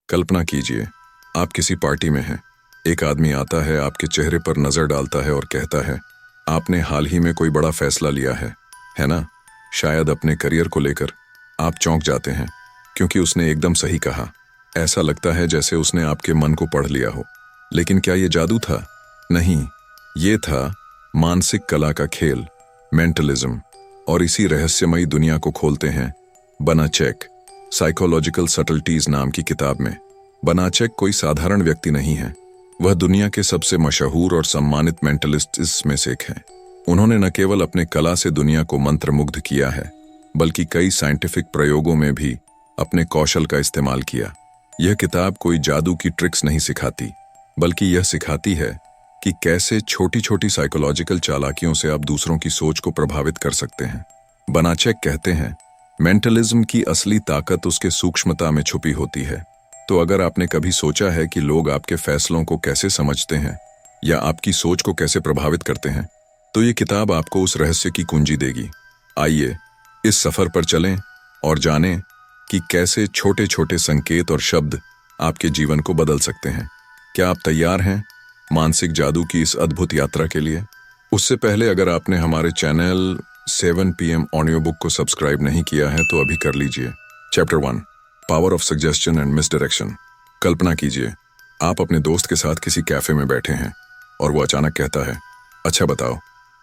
कल्पना कीजिए, आप किसी पार्टी में हैं। एक आदमी आता है, आपके चेहरे पर नजर डालता है और कहता है, आपने हाल ही में कोई बड़ा फैसला लिया है ना? शायद अपने करियर को लेकर। आप चौंक जाते हैं, क्योंकि उसने एकदम सही कहा। ऐसा लगता है जैसे उसने आपके मन को पढ़ लिया हो। लेकिन क्या ये जादू था? नहीं, ये था मानसिक कला का खेल, मेंटलिज्म। और इसी रहस्यमयी दुनिया को खोलते हैं बनाचेक, साइकोलॉजिकल सटल्टीज नाम की किताब में। बनाचेक कोई साधारण व्यक्ति नहीं है। वह दुनिया के सबसे मशहूर और सम्मानित मेंटलिस्ट्स में से एक है। उन्होंने न केवल अपने कला से दुनिया को मंत्रमुग्ध किया है, बल्कि कई साइंटिफिक प्रयोगों में भी अपने कौशल का इस्तेमाल किया। यह किताब कोई जादू की ट्रिक्स नहीं सिखाती, बल्कि यह सिखाती है कि कैसे छोटी छोटी साइकोलॉजिकल चालाकियों से आप दूसरों की सोच को प्रभावित कर सकते हैं। बनाचेक कहते हैं, मेंटलिज्म की असली ताकत उसके सूक्ष्मता में छुपी होती है। तो अगर आपने कभी सोचा है कि लोग आपके फैसलों को कैसे समझते हैं या आपकी सोच को कैसे प्रभावित करते हैं, तो ये किताब आपको उस रहस्य की कुंजी देगी। आइए इस सफर पर चलें और जानें कि कैसे छोटे छोटे संकेत और शब्द आपके जीवन को बदल सकते हैं। क्या आप तैयार हैं मानसिक जादू की इस अद्भुत यात्रा के लिए? उससे पहले अगर आपने हमारे चैनल 7 PM ऑडियो बुक को सब्सक्राइब नहीं किया है तो अभी कर लीजिए। Chapter 1, power of suggestion and misdirection. कल्पना कीजिए, आप अपने दोस्त के साथ किसी कैफे में बैठे हैं और वो अचानक कहता है, अच्छा बताओ,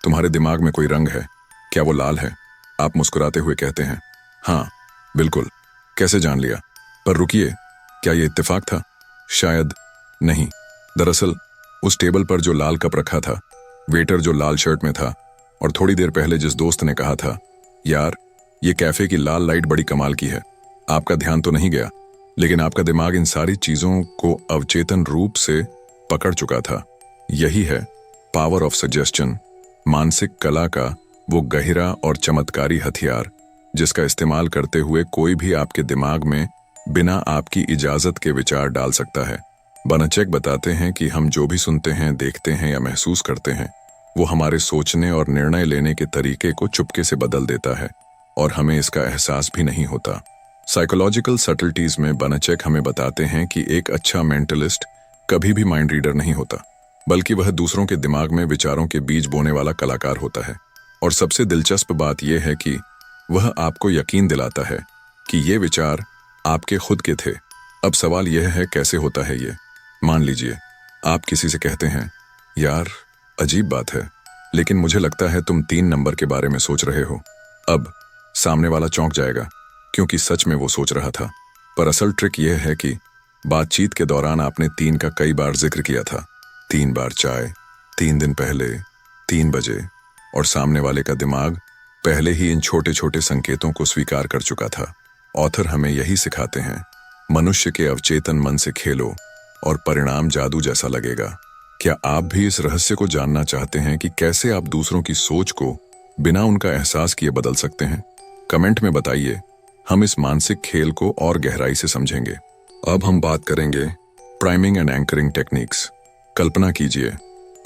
तुम्हारे दिमाग में कोई रंग है? क्या वो लाल है? आप मुस्कुराते हुए कहते हैं, हाँ बिल्कुल। कैसे जान लिया? पर रुकिए, क्या ये इत्तेफाक था? शायद नहीं। दरअसल उस टेबल पर जो लाल कप रखा था, वेटर जो लाल शर्ट में था, और थोड़ी देर पहले जिस दोस्त ने कहा था, यार ये कैफे की लाल लाइट बड़ी कमाल की है, आपका ध्यान तो नहीं गया, लेकिन आपका दिमाग इन सारी चीजों को अवचेतन रूप से पकड़ चुका था। यही है पावर ऑफ सजेशन, मानसिक कला का वो गहरा और चमत्कारी हथियार, जिसका इस्तेमाल करते हुए कोई भी आपके दिमाग में बिना आपकी इजाजत के विचार डाल सकता है। बनाचेक बताते हैं कि हम जो भी सुनते हैं, देखते हैं या महसूस करते हैं, वो हमारे सोचने और निर्णय लेने के तरीके को चुपके से बदल देता है और हमें इसका एहसास भी नहीं होता। साइकोलॉजिकल सटल्टीज में बनाचेक हमें बताते हैं कि एक अच्छा मेंटलिस्ट कभी भी माइंड रीडर नहीं होता, बल्कि वह दूसरों के दिमाग में विचारों के बीज बोने वाला कलाकार होता है। और सबसे दिलचस्प बात यह है कि वह आपको यकीन दिलाता है कि ये विचार आपके खुद के थे। अब सवाल यह है, कैसे होता है ये? मान लीजिए आप किसी से कहते हैं, यार अजीब बात है, लेकिन मुझे लगता है तुम 3 नंबर के बारे में सोच रहे हो। अब सामने वाला चौंक जाएगा, क्योंकि सच में वो सोच रहा था। पर असल ट्रिक यह है कि बातचीत के दौरान आपने 3 का कई बार जिक्र किया था। 3 बार चाय, 3 दिन पहले, 3 बजे, और सामने वाले का दिमाग पहले ही इन छोटे छोटे संकेतों को स्वीकार कर चुका था। ऑथर हमें यही सिखाते हैं, मनुष्य के अवचेतन मन से खेलो और परिणाम जादू जैसा लगेगा। क्या आप भी इस रहस्य को जानना चाहते हैं कि कैसे आप दूसरों की सोच को बिना उनका एहसास किए बदल सकते हैं? कमेंट में बताइए, हम इस मानसिक खेल को और गहराई से समझेंगे। अब हम बात करेंगे प्राइमिंग एंड एंकरिंग टेक्निक्स। कल्पना कीजिए,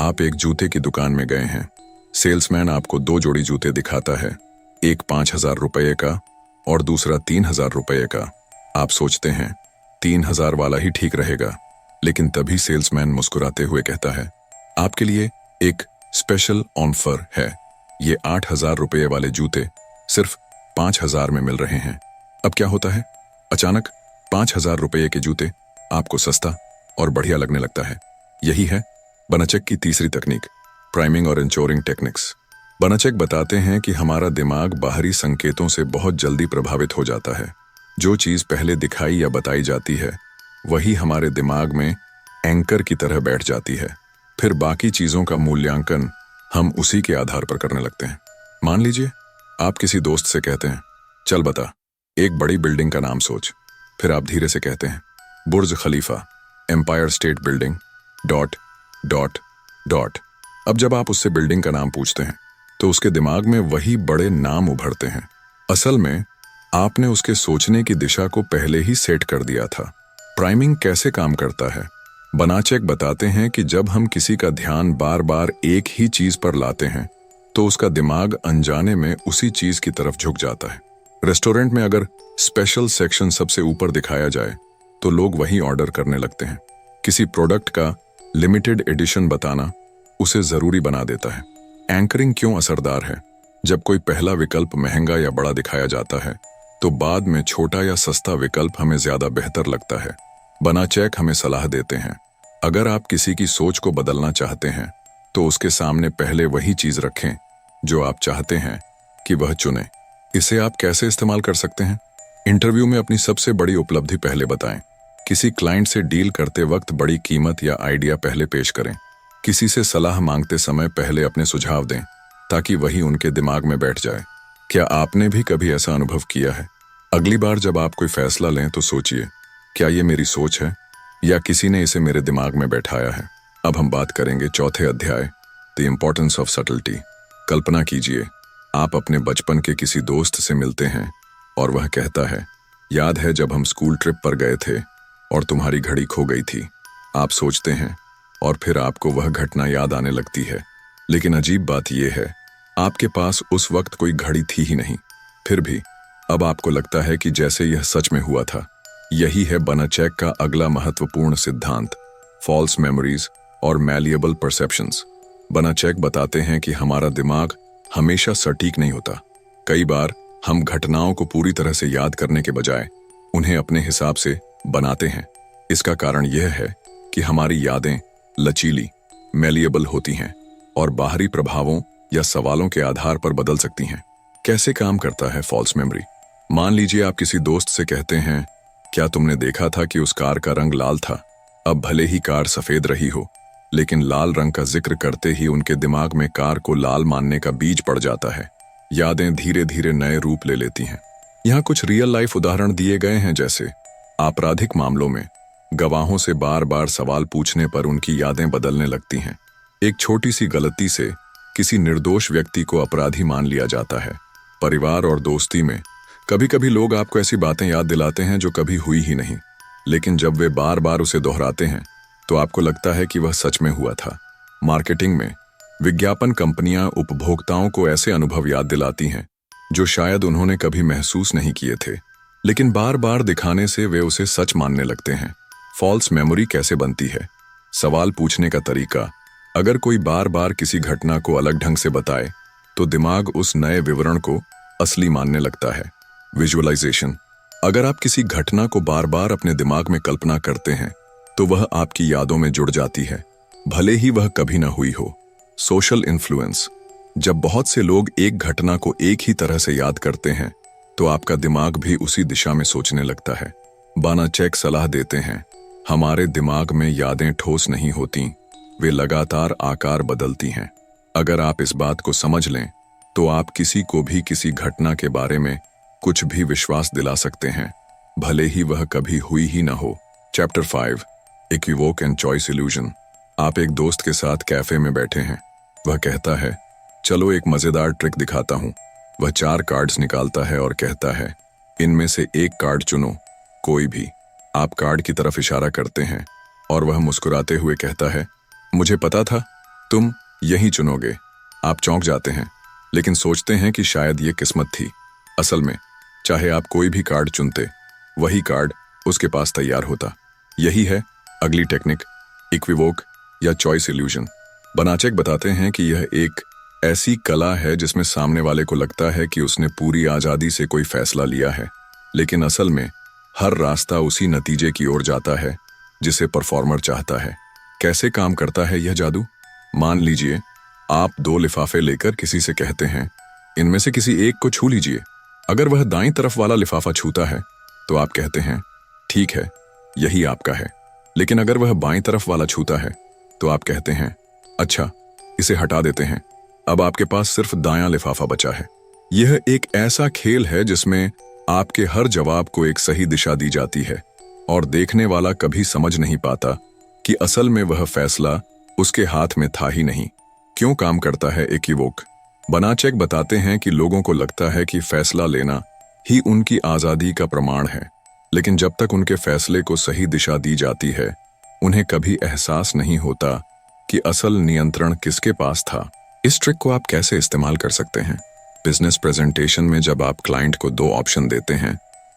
आप एक जूते की दुकान में गए हैं। सेल्समैन आपको 2 जोड़ी जूते दिखाता है, एक 5,000 रुपये का और दूसरा 3,000 रुपये का। आप सोचते हैं 3,000 वाला ही ठीक रहेगा, लेकिन तभी सेल्समैन मुस्कुराते हुए कहता है, आपके लिए एक स्पेशल ऑफर है। ये 8,000 रुपये वाले जूते सिर्फ 5,000 में मिल रहे हैं। अब क्या होता है? अचानक 5,000 रुपये के जूते आपको सस्ता और बढ़िया लगने लगता है। यही है बनाचेक की तीसरी तकनीक, प्राइमिंग और एंचोरिंग टेक्निक्स। बनाचेक बताते हैं कि हमारा दिमाग बाहरी संकेतों से बहुत जल्दी प्रभावित हो जाता है। जो चीज पहले दिखाई या बताई जाती है, वही हमारे दिमाग में एंकर की तरह बैठ जाती है। फिर बाकी चीजों का मूल्यांकन हम उसी के आधार पर करने लगते हैं। मान लीजिए आप किसी दोस्त से कहते हैं, चल बता, एक बड़ी बिल्डिंग का नाम सोच। फिर आप धीरे से कहते हैं, Burj Khalifa, empire state building, dot dot dot. अब जब आप उससे बिल्डिंग का नाम पूछते हैं, तो उसके दिमाग में वही बड़े नाम उभरते हैं। असल में आपने उसके सोचने की दिशा को पहले ही सेट कर दिया था। प्राइमिंग कैसे काम करता है? बनाचेक बताते हैं कि जब हम किसी का ध्यान बार बार एक ही चीज पर लाते हैं, तो उसका दिमाग अनजाने में उसी चीज की तरफ झुक जाता है। रेस्टोरेंट में अगर स्पेशल सेक्शन सबसे ऊपर दिखाया जाए, तो लोग वही ऑर्डर करने लगते हैं। किसी प्रोडक्ट का लिमिटेड एडिशन बताना उसे जरूरी बना देता है। एंकरिंग क्यों असरदार है? जब कोई पहला विकल्प महंगा या बड़ा दिखाया जाता है तो बाद में छोटा या सस्ता विकल्प हमें ज्यादा बेहतर लगता है। बनाचेक हमें सलाह देते हैं, अगर आप किसी की सोच को बदलना चाहते हैं तो उसके सामने पहले वही चीज रखें जो आप चाहते हैं कि वह चुने। इसे आप कैसे इस्तेमाल कर सकते हैं? इंटरव्यू में अपनी सबसे बड़ी उपलब्धि पहले बताएं। किसी क्लाइंट से डील करते वक्त बड़ी कीमत या आइडिया पहले पेश करें। किसी से सलाह मांगते समय पहले अपने सुझाव दें ताकि वही उनके दिमाग में बैठ जाए। क्या आपने भी कभी ऐसा अनुभव किया है? अगली बार जब आप कोई फैसला लें तो सोचिए, क्या ये मेरी सोच है या किसी ने इसे मेरे दिमाग में बैठाया है? अब हम बात करेंगे चौथे अध्याय, द इम्पोर्टेंस ऑफ सटल्टी। कल्पना कीजिए, आप अपने बचपन के किसी दोस्त से मिलते हैं और वह कहता है, याद है जब हम स्कूल ट्रिप पर गए थे और तुम्हारी घड़ी खो गई थी। आप सोचते हैं और फिर आपको वह घटना याद आने लगती है। लेकिन अजीब बात यह है, आपके पास उस वक्त कोई घड़ी थी ही नहीं। फिर भी अब आपको लगता है कि जैसे यह सच में हुआ था। यही है बनाचेक का अगला महत्वपूर्ण सिद्धांत, फॉल्स मेमोरीज और मैलिएबल परसेप्शंस। बनाचेक बताते हैं कि हमारा दिमाग हमेशा सटीक नहीं होता। कई बार हम घटनाओं को पूरी तरह से याद करने के बजाय उन्हें अपने हिसाब से बनाते हैं। इसका कारण यह है कि हमारी यादें लचीली, मैलिएबल होती हैं और बाहरी प्रभावों या सवालों के आधार पर बदल सकती हैं। कैसे काम करता है फॉल्स मेमोरी? मान लीजिए आप किसी दोस्त से कहते हैं, क्या तुमने देखा था कि उस कार का रंग लाल था? अब भले ही कार सफेद रही हो, लेकिन लाल रंग का जिक्र करते ही उनके दिमाग में कार को लाल मानने का बीज पड़ जाता है। यादें धीरे धीरे नए रूप ले लेती हैं। यहाँ कुछ रियल लाइफ उदाहरण दिए गए हैं, जैसे आपराधिक मामलों में गवाहों से बार बार सवाल पूछने पर उनकी यादें बदलने लगती हैं। एक छोटी सी गलती से किसी निर्दोष व्यक्ति को अपराधी मान लिया जाता है। परिवार और दोस्ती में कभी कभी लोग आपको ऐसी बातें याद दिलाते हैं जो कभी हुई ही नहीं, लेकिन जब वे बार बार उसे दोहराते हैं तो आपको लगता है कि वह सच में हुआ था। मार्केटिंग में विज्ञापन कंपनियां उपभोक्ताओं को ऐसे अनुभव याद दिलाती हैं जो शायद उन्होंने कभी महसूस नहीं किए थे, लेकिन बार बार दिखाने से वे उसे सच मानने लगते हैं। फॉल्स मेमोरी कैसे बनती है? सवाल पूछने का तरीका। अगर कोई बार बार किसी घटना को अलग ढंग से बताए तो दिमाग उस नए विवरण को असली मानने लगता है। विजुअलाइजेशन। अगर आप किसी घटना को बार बार अपने दिमाग में कल्पना करते हैं तो वह आपकी यादों में जुड़ जाती है, भले ही वह कभी ना हुई हो। Social influence. जब बहुत से लोग एक घटना को एक ही तरह से याद करते हैं तो आपका दिमाग भी उसी दिशा में सोचने लगता है। बनाचेक सलाह देते हैं, हमारे दिमाग में यादें ठोस नहीं होती, वे लगातार आकार बदलती हैं। अगर आप इस बात को समझ लें तो आप किसी को भी किसी घटना के बारे में कुछ भी विश्वास दिला सकते हैं, भले ही वह कभी हुई ही ना हो। Chapter 5, equivoque and choice illusion. आप एक दोस्त के साथ कैफे में बैठे हैं। वह कहता है, चलो एक मजेदार ट्रिक दिखाता हूं। वह 4 कार्ड्स निकालता है और कहता है, इनमें से एक कार्ड चुनो, कोई भी। आप कार्ड की तरफ इशारा करते हैं और वह मुस्कुराते हुए कहता है, मुझे पता था तुम यही चुनोगे। आप चौंक जाते हैं, लेकिन सोचते हैं कि शायद ये किस्मत थी। असल में चाहे आप कोई भी कार्ड चुनते, वही कार्ड उसके पास तैयार होता। यही है अगली टेक्निक, इक्विवोक या चॉइस इल्यूजन। बनाचेक बताते हैं कि यह एक ऐसी कला है जिसमें सामने वाले को लगता है कि उसने पूरी आजादी से कोई फैसला लिया है, लेकिन असल में हर रास्ता उसी नतीजे की ओर जाता है जिसे परफॉर्मर चाहता है। कैसे काम करता है यह जादू? मान लीजिए आप 2 लिफाफे लेकर किसी से कहते हैं, इनमें से किसी एक को छू लीजिए। अगर वह दाईं तरफ वाला लिफाफा छूता है तो आप कहते हैं, ठीक है, यही आपका है। लेकिन अगर वह बाईं तरफ वाला छूता है तो आप कहते हैं, अच्छा, इसे हटा देते हैं, अब आपके पास सिर्फ दायां लिफाफा बचा है। यह एक ऐसा खेल है जिसमें आपके हर जवाब को एक सही दिशा दी जाती है और देखने वाला कभी समझ नहीं पाता कि असल में वह फैसला उसके हाथ में था ही नहीं। क्यों काम करता है इक्विवोक? बनाचेक बताते हैं कि लोगों को लगता है कि फैसला लेना ही उनकी आजादी का प्रमाण है, लेकिन जब तक उनके फैसले को सही दिशा दी जाती है, उन्हें कभी एहसास नहीं होता कि असल नियंत्रण किसके पास था। इस ट्रिक को आप कैसे इस्तेमाल कर सकते हैं? बिजनेस प्रेजेंटेशन में जब आप क्लाइंट को 2 ऑप्शन देते हैं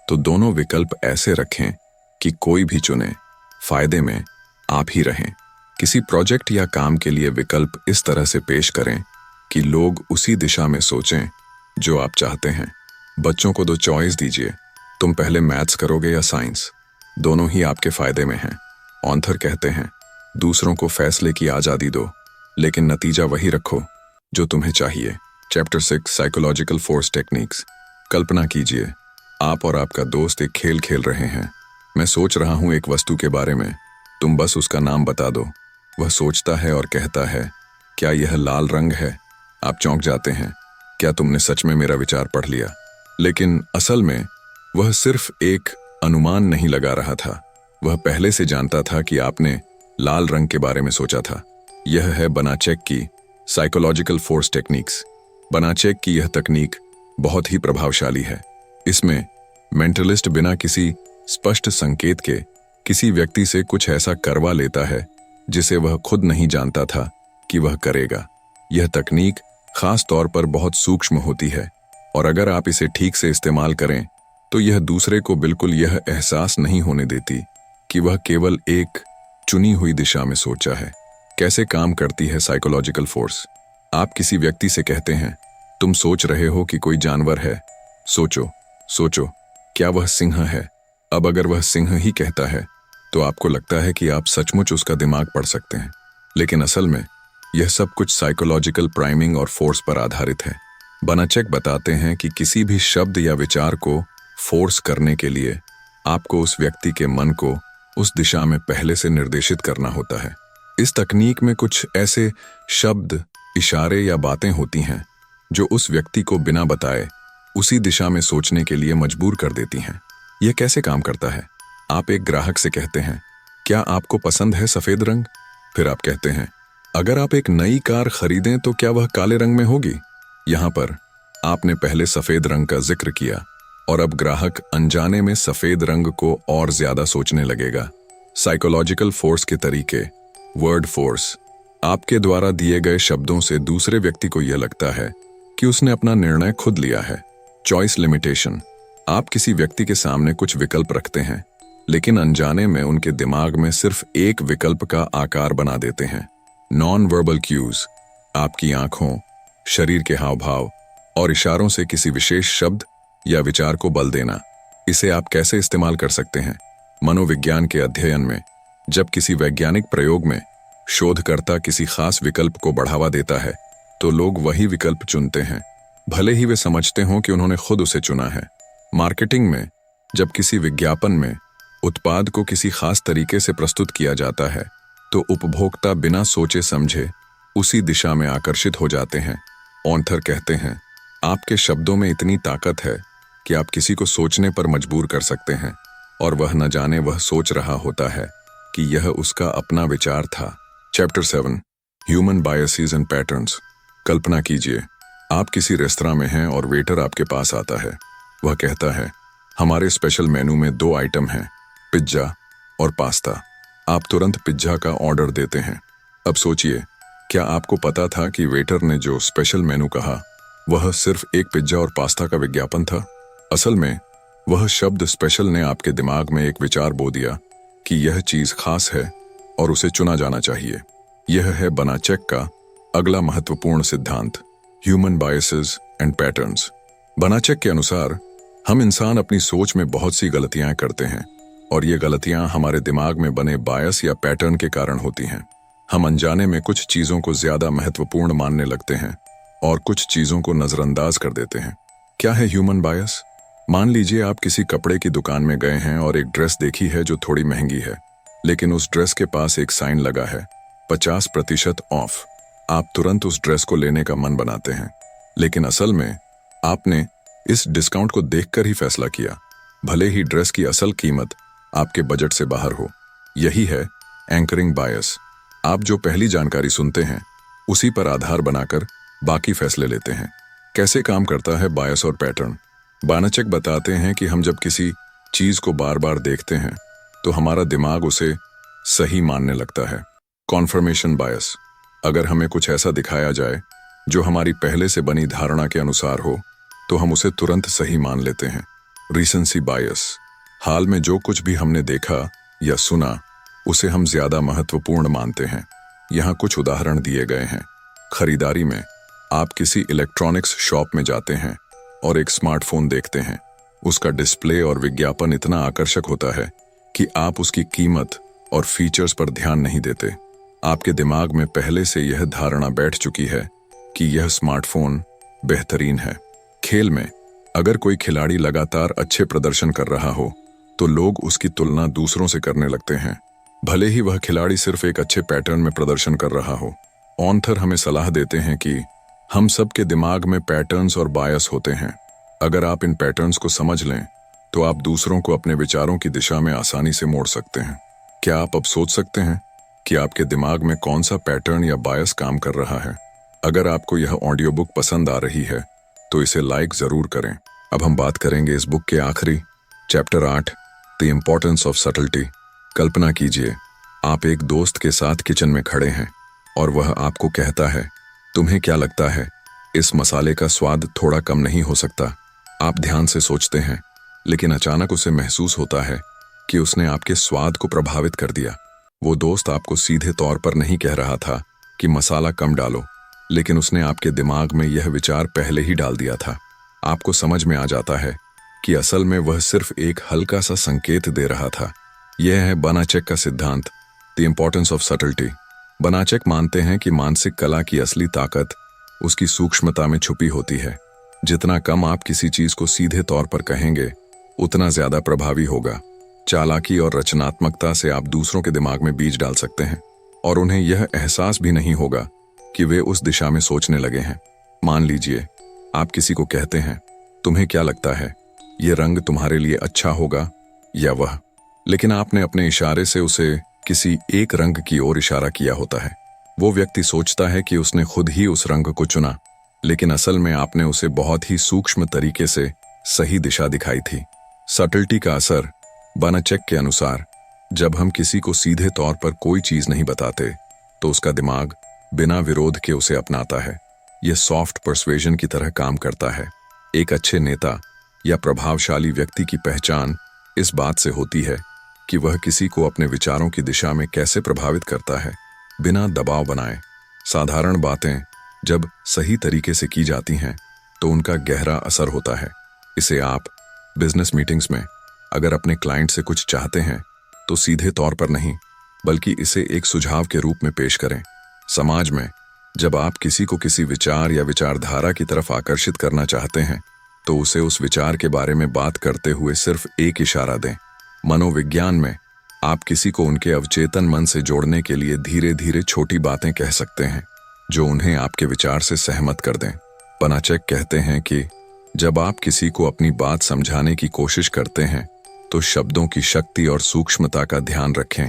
तो दोनों विकल्प ऐसे रखें कि कोई भी चुने, फायदे में आप ही रहें। किसी प्रोजेक्ट या काम के लिए विकल्प इस तरह से पेश करें कि लोग उसी दिशा में सोचें जो आप चाहते हैं। बच्चों को 2 चॉइस दीजिए, तुम पहले मैथ्स करोगे या साइंस, दोनों ही आपके फायदे में हैं। ऑथर कहते हैं, दूसरों को फैसले की आज़ादी दो, लेकिन नतीजा वही रखो जो तुम्हें चाहिए। Chapter 6 psychological force techniques. कल्पना कीजिए, आप और आपका दोस्त एक खेल खेल रहे हैं। मैं सोच रहा हूं एक वस्तु के बारे में, तुम बस उसका नाम बता दो। वह सोचता है और कहता है, क्या यह लाल रंग है? आप चौंक जाते हैं, क्या तुमने सच में मेरा विचार पढ़ लिया? लेकिन असल में वह सिर्फ एक अनुमान नहीं लगा रहा था, वह पहले से जानता था कि आपने लाल रंग के बारे में सोचा था। यह है बनाचेक की साइकोलॉजिकल फोर्स टेक्निक्स। बनाचेक की यह तकनीक बहुत ही प्रभावशाली है। इसमें मेंटलिस्ट बिना किसी स्पष्ट संकेत के किसी व्यक्ति से कुछ ऐसा करवा लेता है जिसे वह खुद नहीं जानता था कि वह करेगा। यह तकनीक खास तौर पर बहुत सूक्ष्म होती है और अगर आप इसे ठीक से इस्तेमाल करें तो यह दूसरे को बिल्कुल यह एहसास नहीं होने देती कि वह केवल एक चुनी हुई दिशा में सोचा है। कैसे काम करती है साइकोलॉजिकल फोर्स? आप किसी व्यक्ति से कहते हैं, तुम सोच रहे हो कि कोई जानवर है, सोचो सोचो, क्या वह सिंह है? अब अगर वह सिंह ही कहता है तो आपको लगता है कि आप सचमुच उसका दिमाग पढ़ सकते हैं, लेकिन असल में यह सब कुछ साइकोलॉजिकल प्राइमिंग और फोर्स पर आधारित है। बनाचेक बताते हैं कि किसी भी शब्द या विचार को फोर्स करने के लिए आपको उस व्यक्ति के मन को उस दिशा में पहले से निर्देशित करना होता है। इस तकनीक में कुछ ऐसे शब्द, इशारे या बातें होती हैं जो उस व्यक्ति को बिना बताए उसी दिशा में सोचने के लिए मजबूर कर देती हैं। यह कैसे काम करता है? आप एक ग्राहक से कहते हैं, क्या आपको पसंद है सफेद रंग? फिर आप कहते हैं, अगर आप एक नई कार खरीदें तो क्या वह काले रंग में होगी? यहां पर आपने पहले सफेद रंग का जिक्र किया और अब ग्राहक अनजाने में सफेद रंग को और ज्यादा सोचने लगेगा। साइकोलॉजिकल फोर्स के तरीके। Word force. आपके द्वारा दिए गए शब्दों से दूसरे व्यक्ति को यह लगता है कि उसने अपना निर्णय खुद लिया है। Choice limitation. आप किसी व्यक्ति के सामने कुछ विकल्प रखते हैं, लेकिन अनजाने में उनके दिमाग में सिर्फ एक विकल्प का आकार बना देते हैं। Non verbal cues. आपकी आंखों, शरीर के हाव भाव और इशारों से किसी विशेष शब्द या विचार को बल देना। इसे आप कैसे इस्तेमाल कर सकते हैं? मनोविज्ञान के अध्ययन में जब किसी वैज्ञानिक प्रयोग में शोधकर्ता किसी खास विकल्प को बढ़ावा देता है तो लोग वही विकल्प चुनते हैं, भले ही वे समझते हों कि उन्होंने खुद उसे चुना है। मार्केटिंग में जब किसी विज्ञापन में उत्पाद को किसी खास तरीके से प्रस्तुत किया जाता है तो उपभोक्ता बिना सोचे समझे उसी दिशा में आकर्षित हो जाते हैं। ऑथर कहते हैं, आपके शब्दों में इतनी ताकत है कि आप किसी को सोचने पर मजबूर कर सकते हैं और वह न जाने वह सोच रहा होता है कि यह उसका अपना विचार था। Chapter 7 human biases and patterns. कल्पना कीजिए, आप किसी रेस्तरां में हैं और वेटर आपके पास आता है। वह कहता है, हमारे स्पेशल मेनू में 2 आइटम हैं, पिज्जा और पास्ता। आप तुरंत पिज्जा का ऑर्डर देते हैं। अब सोचिए, क्या आपको पता था कि वेटर ने जो स्पेशल मेनू कहा वह सिर्फ एक पिज्जा और पास्ता का विज्ञापन था? असल में वह शब्द स्पेशल ने आपके दिमाग में एक विचार बो दिया कि यह चीज खास है और उसे चुना जाना चाहिए। यह है बनाचेक का अगला महत्वपूर्ण सिद्धांत, ह्यूमन बायसेस एंड पैटर्न्स। बनाचेक के अनुसार हम इंसान अपनी सोच में बहुत सी गलतियां करते हैं और ये गलतियां हमारे दिमाग में बने बायस या पैटर्न के कारण होती हैं। हम अनजाने में कुछ चीजों को ज्यादा महत्वपूर्ण मानने लगते हैं और कुछ चीजों को नजरअंदाज कर देते हैं। क्या है ह्यूमन बायस? मान लीजिए आप किसी कपड़े की दुकान में गए हैं और एक ड्रेस देखी है जो थोड़ी महंगी है, लेकिन उस ड्रेस के पास एक साइन लगा है 50% ऑफ। आप तुरंत उस ड्रेस को लेने का मन बनाते हैं, लेकिन असल में आपने इस डिस्काउंट को देखकर ही फैसला किया, भले ही ड्रेस की असल कीमत आपके बजट से बाहर हो। यही है एंकरिंग बायस। आप जो पहली जानकारी सुनते हैं उसी पर आधार बनाकर बाकी फैसले लेते हैं। कैसे काम करता है बायस और पैटर्न? बनाचेक बताते हैं कि हम जब किसी चीज को बार बार देखते हैं तो हमारा दिमाग उसे सही मानने लगता है। कॉन्फर्मेशन बायस। अगर हमें कुछ ऐसा दिखाया जाए जो हमारी पहले से बनी धारणा के अनुसार हो तो हम उसे तुरंत सही मान लेते हैं। रीसेंसी बायस। हाल में जो कुछ भी हमने देखा या सुना उसे हम ज्यादा महत्वपूर्ण मानते हैं। यहाँ कुछ उदाहरण दिए गए हैं। खरीदारी में आप किसी इलेक्ट्रॉनिक्स शॉप में जाते हैं और एक स्मार्टफोन देखते हैं। उसका डिस्प्ले और विज्ञापन इतना आकर्षक होता है कि आप उसकी कीमत और फीचर्स पर ध्यान नहीं देते। आपके दिमाग में पहले से यह धारणा बैठ चुकी है कि यह स्मार्टफोन बेहतरीन है। खेल में अगर कोई खिलाड़ी लगातार अच्छे प्रदर्शन कर रहा हो तो लोग उसकी तुलना दूसरों से करने लगते हैं, भले ही वह खिलाड़ी सिर्फ एक अच्छे पैटर्न में प्रदर्शन कर रहा हो। ऑथर हमें सलाह देते हैं कि हम सब के दिमाग में पैटर्न्स और बायस होते हैं। अगर आप इन पैटर्न्स को समझ लें तो आप दूसरों को अपने विचारों की दिशा में आसानी से मोड़ सकते हैं। क्या आप अब सोच सकते हैं कि आपके दिमाग में कौन सा पैटर्न या बायस काम कर रहा है? अगर आपको यह ऑडियो बुक पसंद आ रही है तो इसे लाइक जरूर करें। अब हम बात करेंगे इस बुक के आखिरी चैप्टर 8, द इम्पोर्टेंस ऑफ सटल्टी। कल्पना कीजिए आप एक दोस्त के साथ किचन में खड़े हैं और वह आपको कहता है, तुम्हें क्या लगता है इस मसाले का स्वाद थोड़ा कम नहीं हो सकता? आप ध्यान से सोचते हैं, लेकिन अचानक उसे महसूस होता है कि उसने आपके स्वाद को प्रभावित कर दिया। वो दोस्त आपको सीधे तौर पर नहीं कह रहा था कि मसाला कम डालो, लेकिन उसने आपके दिमाग में यह विचार पहले ही डाल दिया था। आपको समझ में आ जाता है कि असल में वह सिर्फ एक हल्का सा संकेत दे रहा था। यह है बनाचेक का सिद्धांत, द इम्पोर्टेंस ऑफ सटल्टी। बनाचेक मानते हैं कि मानसिक कला की असली ताकत उसकी सूक्ष्मता में छुपी होती है। जितना कम आप किसी चीज को सीधे तौर पर कहेंगे उतना ज्यादा प्रभावी होगा। चालाकी और रचनात्मकता से आप दूसरों के दिमाग में बीज डाल सकते हैं और उन्हें यह एहसास भी नहीं होगा कि वे उस दिशा में सोचने लगे हैं। मान लीजिए आप किसी को कहते हैं, तुम्हें क्या लगता है ये रंग तुम्हारे लिए अच्छा होगा या वह, लेकिन आपने अपने इशारे से उसे किसी एक रंग की ओर इशारा किया होता है। वो व्यक्ति सोचता है कि उसने खुद ही उस रंग को चुना, लेकिन असल में आपने उसे बहुत ही सूक्ष्म तरीके से सही दिशा दिखाई थी। सटल्टी का असर बनाचेक के अनुसार, जब हम किसी को सीधे तौर पर कोई चीज नहीं बताते तो उसका दिमाग बिना विरोध के उसे अपनाता है। यह सॉफ्ट पर्सुएजन की तरह काम करता है। एक अच्छे नेता या प्रभावशाली व्यक्ति की पहचान इस बात से होती है कि वह किसी को अपने विचारों की दिशा में कैसे प्रभावित करता है, बिना दबाव बनाए। साधारण बातें जब सही तरीके से की जाती हैं तो उनका गहरा असर होता है। इसे आप बिजनेस मीटिंग्स में अगर अपने क्लाइंट से कुछ चाहते हैं तो सीधे तौर पर नहीं, बल्कि इसे एक सुझाव के रूप में पेश करें। समाज में जब आप किसी को किसी विचार या विचारधारा की तरफ आकर्षित करना चाहते हैं तो उसे उस विचार के बारे में बात करते हुए सिर्फ एक इशारा दें। मनोविज्ञान में आप किसी को उनके अवचेतन मन से जोड़ने के लिए धीरे धीरे छोटी बातें कह सकते हैं जो उन्हें आपके विचार से सहमत कर दें। बनाचेक कहते हैं कि जब आप किसी को अपनी बात समझाने की कोशिश करते हैं तो शब्दों की शक्ति और सूक्ष्मता का ध्यान रखें।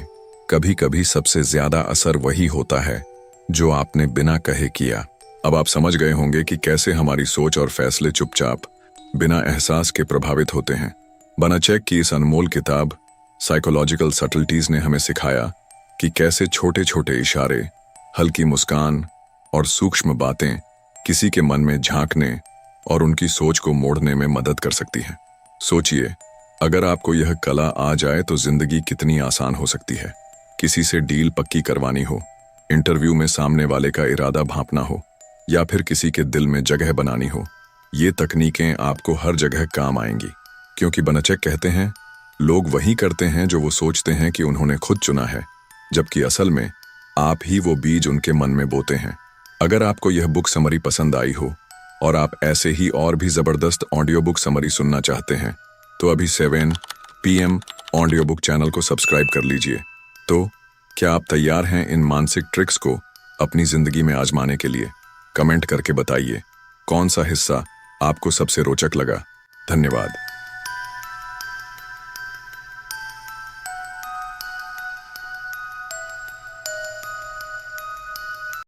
कभी कभी सबसे ज्यादा असर वही होता है जो आपने बिना कहे किया। अब आप समझ गए होंगे कि कैसे हमारी सोच और फैसले चुपचाप बिना एहसास के प्रभावित होते हैं। बनाचेक की इस अनमोल किताब साइकोलॉजिकल सटल्टीज ने हमें सिखाया कि कैसे छोटे छोटे इशारे, हल्की मुस्कान और सूक्ष्म बातें किसी के मन में झांकने और उनकी सोच को मोड़ने में मदद कर सकती हैं। सोचिए, अगर आपको यह कला आ जाए तो जिंदगी कितनी आसान हो सकती है। किसी से डील पक्की करवानी हो, इंटरव्यू में सामने वाले का इरादा भांपना हो या फिर किसी के दिल में जगह बनानी हो, ये तकनीकें आपको हर जगह काम आएंगी। क्योंकि बनाचेक कहते हैं, लोग वही करते हैं जो वो सोचते हैं कि उन्होंने खुद चुना है, जबकि असल में आप ही वो बीज उनके मन में बोते हैं। अगर आपको यह बुक समरी पसंद आई हो और आप ऐसे ही और भी जबरदस्त ऑडियो बुक समरी सुनना चाहते हैं तो अभी 7 PM ऑडियो बुक चैनल को सब्सक्राइब कर लीजिए। तो क्या आप तैयार हैं इन मानसिक ट्रिक्स को अपनी जिंदगी में आजमाने के लिए? कमेंट करके बताइए कौन सा हिस्सा आपको सबसे रोचक लगा। धन्यवाद।